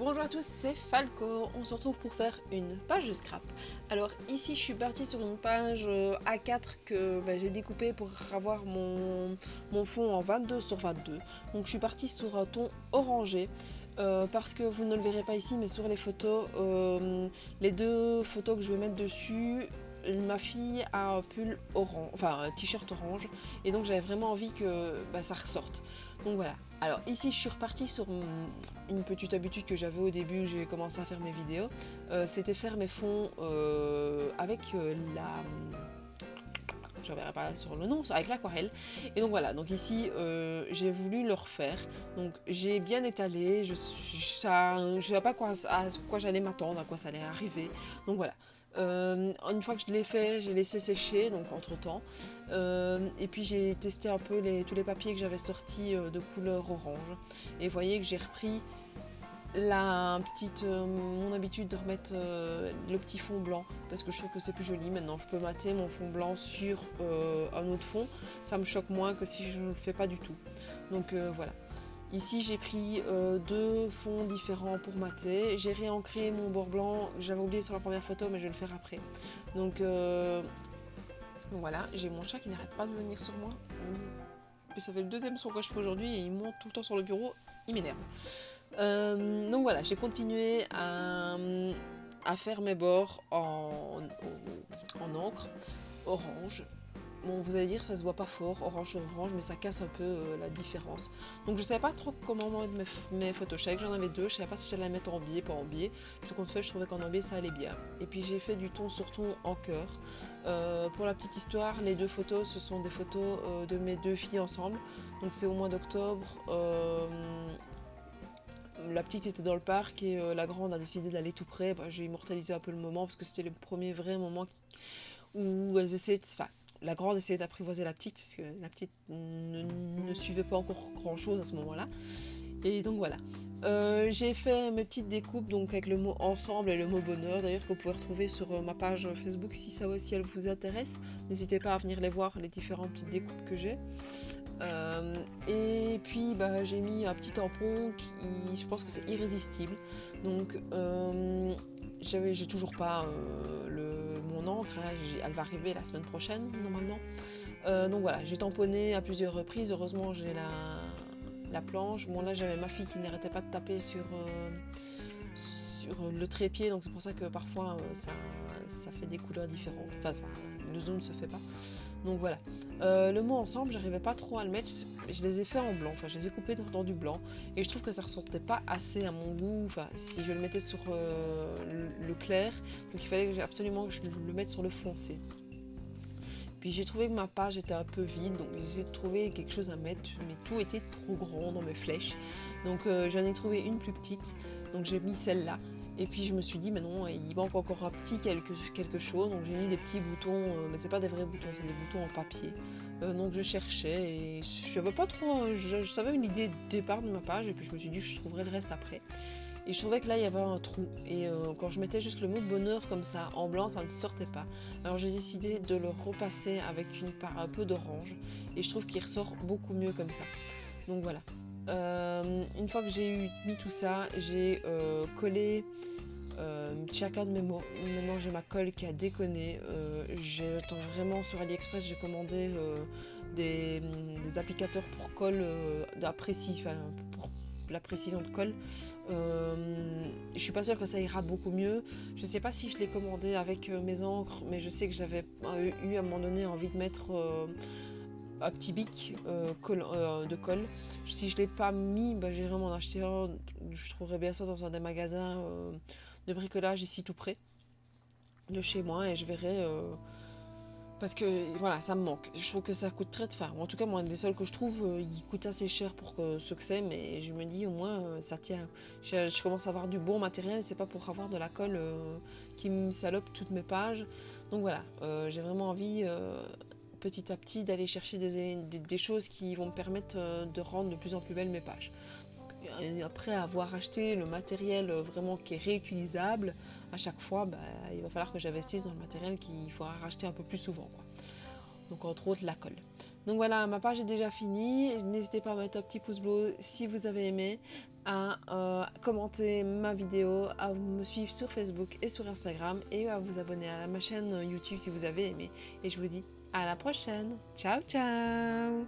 Bonjour à tous, c'est Falco, on se retrouve pour faire une page de scrap. Alors ici je suis partie sur une page A4 que j'ai découpée pour avoir mon fond en 22 sur 22. Donc je suis partie sur un ton orangé. Parce que vous ne le verrez pas ici, mais sur les photos, les deux photos que je vais mettre dessus, ma fille a un pull orange, enfin un t-shirt orange, et donc j'avais vraiment envie que ça ressorte. Donc voilà. Alors ici je suis repartie sur une petite habitude que j'avais au début où j'ai commencé à faire mes vidéos, c'était faire mes fonds avec je ne reviendrai pas sur le nom, avec l'aquarelle. Et donc voilà, donc ici j'ai voulu le refaire. Donc j'ai bien étalé, je ne savais pas à quoi j'allais m'attendre, à quoi ça allait arriver. Donc voilà. Une fois que je l'ai fait, j'ai laissé sécher, donc entre temps. Et puis j'ai testé un peu tous les papiers que j'avais sortis de couleur orange. Et vous voyez que j'ai repris mon habitude de remettre le petit fond blanc parce que je trouve que c'est plus joli. Maintenant je peux mater mon fond blanc sur un autre fond, ça me choque moins que si je ne le fais pas du tout. Donc voilà. Ici j'ai pris deux fonds différents pour mater, j'ai réancré mon bord blanc, j'avais oublié sur la première photo mais je vais le faire après. Donc voilà, j'ai mon chat qui n'arrête pas de venir sur moi. Et ça fait le deuxième son que je fais aujourd'hui et il monte tout le temps sur le bureau, il m'énerve. Donc voilà, j'ai continué à faire mes bords en encre orange. Bon, vous allez dire, ça se voit pas fort, orange sur orange, mais ça casse un peu la différence. Donc je savais pas trop comment mettre mes photos. Je savais que j'en avais deux, je savais pas si j'allais la mettre en biais, pas en biais. Tout compte fait, je trouvais qu'en biais ça allait bien. Et puis j'ai fait du ton sur ton en cœur. Pour la petite histoire, les deux photos, ce sont des photos de mes deux filles ensemble. Donc c'est au mois d'octobre. La petite était dans le parc et la grande a décidé d'aller tout près. J'ai immortalisé un peu le moment parce que c'était le premier vrai moment où elles essayaient de... Enfin, la grande essayait d'apprivoiser la petite parce que la petite ne suivait pas encore grand chose à ce moment-là. Et donc voilà. J'ai fait mes petites découpes donc avec le mot ensemble et le mot bonheur d'ailleurs que vous pouvez retrouver sur ma page Facebook si elle vous intéresse. N'hésitez pas à venir les voir, les différentes petites découpes que j'ai. Et puis j'ai mis un petit tampon qui, je pense que c'est irrésistible. Donc j'ai toujours pas mon encre, hein, elle va arriver la semaine prochaine normalement. Donc voilà, j'ai tamponné à plusieurs reprises, heureusement j'ai la planche. Bon là j'avais ma fille qui n'arrêtait pas de taper sur le trépied, donc c'est pour ça que parfois ça fait des couleurs différentes, enfin le zoom ne se fait pas. Donc voilà, le mot ensemble, j'arrivais pas trop à le mettre, je les ai fait en blanc, enfin je les ai coupés dans du blanc et je trouve que ça ressortait pas assez à mon goût, enfin si je le mettais sur le clair, donc il fallait absolument que je le mette sur le foncé. Puis j'ai trouvé que ma page était un peu vide, donc j'ai essayé de trouver quelque chose à mettre, mais tout était trop grand dans mes flèches, donc j'en ai trouvé une plus petite, donc j'ai mis celle-là. Et puis je me suis dit, mais non, il manque encore un petit quelque chose, donc j'ai mis des petits boutons, mais c'est pas des vrais boutons, c'est des boutons en papier. Donc je cherchais et je veux pas trop, je savais une idée de départ de ma page, et puis je me suis dit, je trouverai le reste après. Et je trouvais que là il y avait un trou, et quand je mettais juste le mot bonheur comme ça, en blanc, ça ne sortait pas. Alors j'ai décidé de le repasser avec un peu d'orange, et je trouve qu'il ressort beaucoup mieux comme ça. Donc voilà. Une fois que j'ai mis tout ça, j'ai collé chacun de mes mots. Maintenant j'ai ma colle qui a déconné. J'attends vraiment sur AliExpress, j'ai commandé des applicateurs pour colle pour la précision de colle. Je suis pas sûre que ça ira beaucoup mieux. Je sais pas si je l'ai commandé avec mes encres, mais je sais que j'avais eu à un moment donné envie de mettre un petit bic de colle. Si je ne l'ai pas mis, j'irai m'en acheter un. Je trouverai bien ça dans un des magasins de bricolage ici tout près de chez moi et je verrai parce que voilà, ça me manque. Je trouve que ça coûte en tout cas moi des seuls que je trouve ils coûtent assez cher pour ce que c'est, mais je me dis au moins ça tient. Je commence à avoir du bon matériel, c'est pas pour avoir de la colle qui me salope toutes mes pages. Donc voilà, j'ai vraiment envie petit à petit d'aller chercher des choses qui vont me permettre de rendre de plus en plus belles mes pages. Et après avoir acheté le matériel vraiment qui est réutilisable, à chaque fois il va falloir que j'investisse dans le matériel qu'il faudra racheter un peu plus souvent, quoi. Donc entre autres la colle. Donc voilà, ma page est déjà finie. N'hésitez pas à mettre un petit pouce bleu si vous avez aimé, à commenter ma vidéo, à me suivre sur Facebook et sur Instagram et à vous abonner à ma chaîne YouTube si vous avez aimé. Et je vous dis à la prochaine. Ciao ciao.